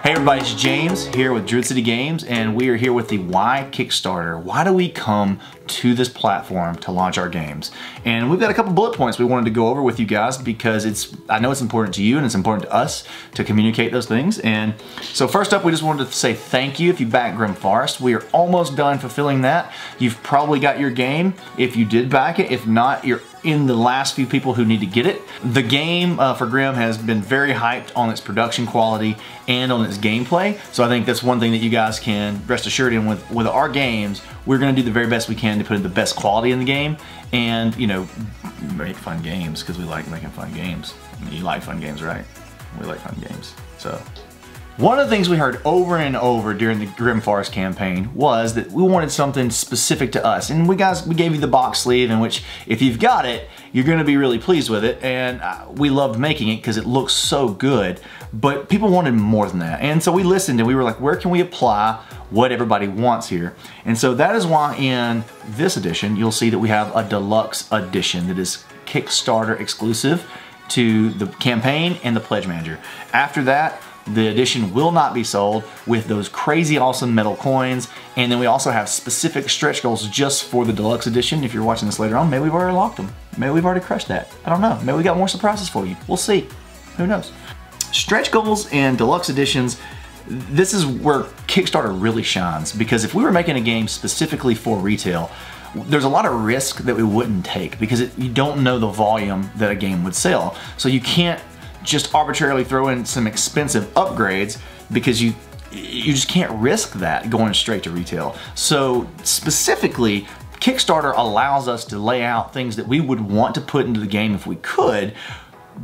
Hey everybody, it's James here with Druid City Games, and we are here with the Why Kickstarter. Why do we come to this platform to launch our games? And we've got a couple bullet points we wanted to go over with you guys because I know it's important to you and it's important to us to communicate those things. And so first up, we just wanted to say thank you if you back Grim Forest. We are almost done fulfilling that. You've probably got your game if you did back it. If not, you're in the last few people who need to get it. The game for Grim has been very hyped on its production quality and on its gameplay. So I think that's one thing that you guys can rest assured in with our games. We're gonna do the very best we can to put in the best quality in the game and, you know, make fun games because we like making fun games. You like fun games, right? We like fun games, so. One of the things we heard over and over during the Grim Forest campaign was that we wanted something specific to us. And we gave you the box sleeve in which if you've got it, you're gonna be really pleased with it. And we loved making it because it looks so good, but people wanted more than that. And so we listened and we were like, where can we apply what everybody wants here? And so that is why in this edition, you'll see that we have a deluxe edition that is Kickstarter exclusive to the campaign and the Pledge Manager. After that, the edition will not be sold with those crazy awesome metal coins. And then we also have specific stretch goals just for the deluxe edition. If you're watching this later on, maybe we've already locked them. Maybe we've already crushed that. I don't know. Maybe we got more surprises for you. We'll see. Who knows? Stretch goals and deluxe editions, this is where Kickstarter really shines, because if we were making a game specifically for retail, there's a lot of risk that we wouldn't take because you don't know the volume that a game would sell. So you can't just arbitrarily throw in some expensive upgrades because you just can't risk that going straight to retail. So specifically, Kickstarter allows us to lay out things that we would want to put into the game if we could,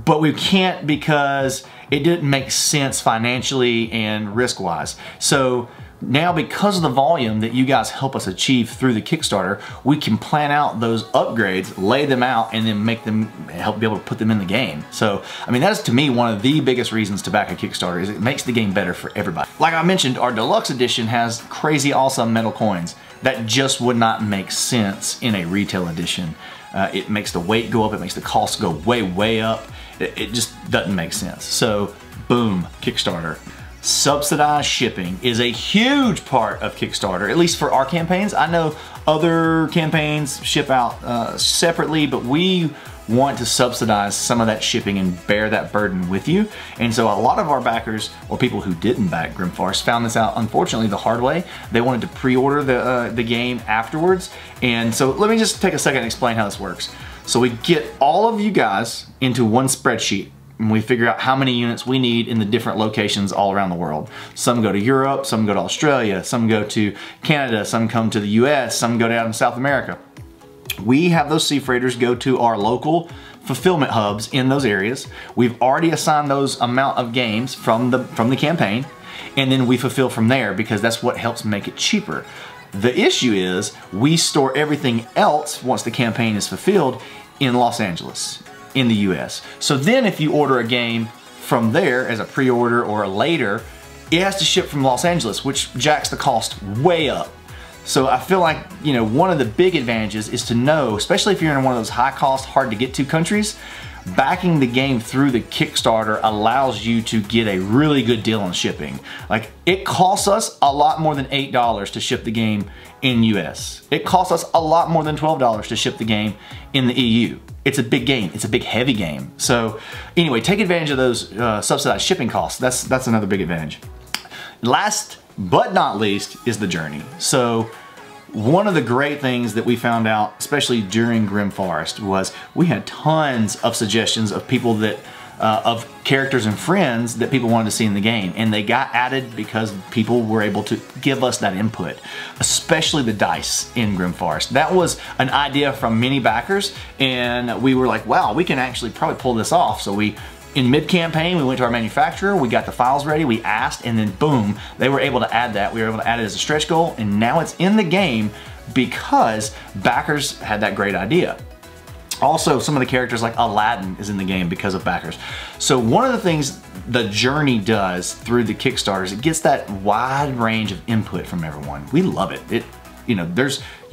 but we can't because it didn't make sense financially and risk-wise. So now, because of the volume that you guys help us achieve through the Kickstarter, we can plan out those upgrades, lay them out, and then help be able to put them in the game. So, I mean, that is to me one of the biggest reasons to back a Kickstarter is it makes the game better for everybody. Like I mentioned, our deluxe edition has crazy awesome metal coins that just would not make sense in a retail edition. It makes the weight go up, it makes the cost go way, way up. It just doesn't make sense. So, boom, Kickstarter. Subsidized shipping is a huge part of Kickstarter, at least for our campaigns. I know other campaigns ship out separately, but we want to subsidize some of that shipping and bear that burden with you. And so a lot of our backers, or people who didn't back Grim Forest, found this out, unfortunately, the hard way. They wanted to pre-order the game afterwards. And so let me just take a second and explain how this works. So we get all of you guys into one spreadsheet, and we figure out how many units we need in the different locations all around the world. Some go to Europe, some go to Australia, some go to Canada, some come to the US, some go down to South America. We have those sea freighters go to our local fulfillment hubs in those areas. We've already assigned those amount of games from the campaign, and then we fulfill from there because that's what helps make it cheaper. The issue is we store everything else once the campaign is fulfilled in Los Angeles, in the US. So then if you order a game from there as a pre-order or later, it has to ship from Los Angeles, which jacks the cost way up. So I feel like, you know, one of the big advantages is to know, especially if you're in one of those high cost, hard to get to countries, backing the game through the Kickstarter allows you to get a really good deal on shipping. Like, it costs us a lot more than $8 to ship the game in US. It costs us a lot more than $12 to ship the game in the EU. It's a big game. It's a big, heavy game. So anyway, take advantage of those subsidized shipping costs. That's another big advantage. Last but not least is the journey. So one of the great things that we found out, especially during Grim Forest, was we had tons of suggestions of people that of characters and friends that people wanted to see in the game, and they got added because people were able to give us that input, especially the dice in Grim Forest. That was an idea from many backers, and we were like, wow, we can actually probably pull this off. So in mid-campaign, we went to our manufacturer, we got the files ready, we asked, and then boom, they were able to add that. We were able to add it as a stretch goal, and now it's in the game because backers had that great idea. Also, some of the characters like Aladdin is in the game because of backers. So one of the things the journey does through the Kickstarters, it gets that wide range of input from everyone. We love it. You know,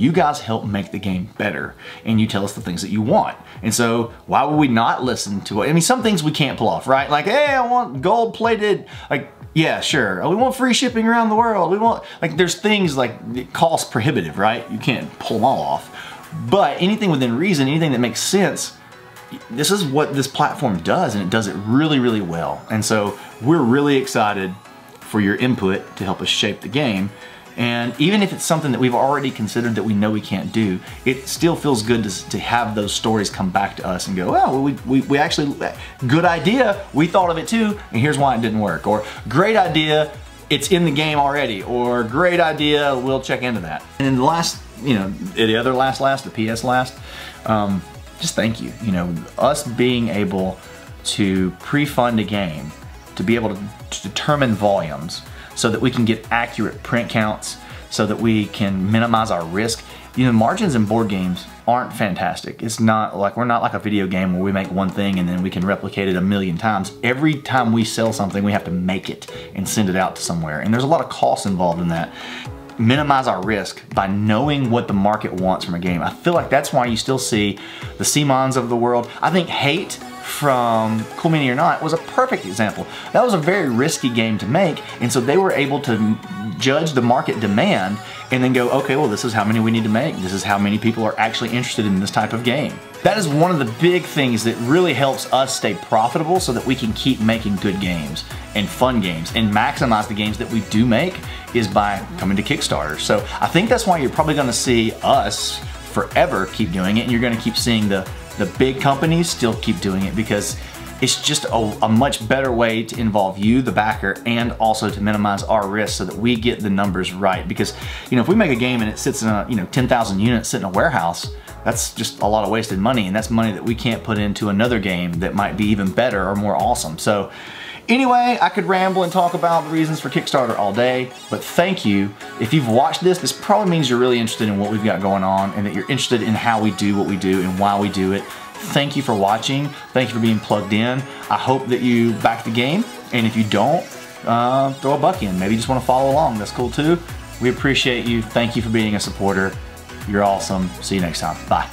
you guys help make the game better, and you tell us the things that you want. And so why would we not listen to it? I mean, some things we can't pull off, right? Like, hey, I want gold plated, like, yeah, sure. We want free shipping around the world. We want, like, there's things like cost prohibitive, right? You can't pull them all off. But anything within reason, anything that makes sense, this is what this platform does, and it does it really, really well. And so we're really excited for your input to help us shape the game. And even if it's something that we've already considered that we know we can't do, it still feels good to have those stories come back to us and go, well, we actually, good idea, we thought of it too, and here's why it didn't work. Or great idea, it's in the game already. Or great idea, we'll check into that. And then the last, you know, the other last, the PS last, just thank you. You know, us being able to pre-fund a game, to be able to determine volumes so that we can get accurate print counts, so that we can minimize our risk. You know, margins in board games aren't fantastic. It's not like, we're not like a video game where we make one thing and then we can replicate it a million times. Every time we sell something, we have to make it and send it out to somewhere. And there's a lot of costs involved in that. Minimize our risk by knowing what the market wants from a game. I feel like that's why you still see the Simons of the world. I think Hate from Cool Mini or Not was a perfect example. That was a very risky game to make, and so they were able to judge the market demand and then go, okay, well, this is how many we need to make. This is how many people are actually interested in this type of game. That is one of the big things that really helps us stay profitable so that we can keep making good games and fun games and maximize the games that we do make is by coming to Kickstarter. So I think that's why you're probably gonna see us forever keep doing it, and you're gonna keep seeing the big companies still keep doing it, because it's just a much better way to involve you, the backer, and also to minimize our risk so that we get the numbers right. Because, you know, if we make a game and it sits in a, 10,000 units sit in a warehouse, that's just a lot of wasted money, and that's money that we can't put into another game that might be even better or more awesome. So anyway, I could ramble and talk about the reasons for Kickstarter all day, but thank you. If you've watched this, this probably means you're really interested in what we've got going on and that you're interested in how we do what we do and why we do it. Thank you for watching. Thank you for being plugged in. I hope that you back the game, and if you don't, throw a buck in. Maybe you just want to follow along. That's cool too. We appreciate you. Thank you for being a supporter. You're awesome. See you next time. Bye.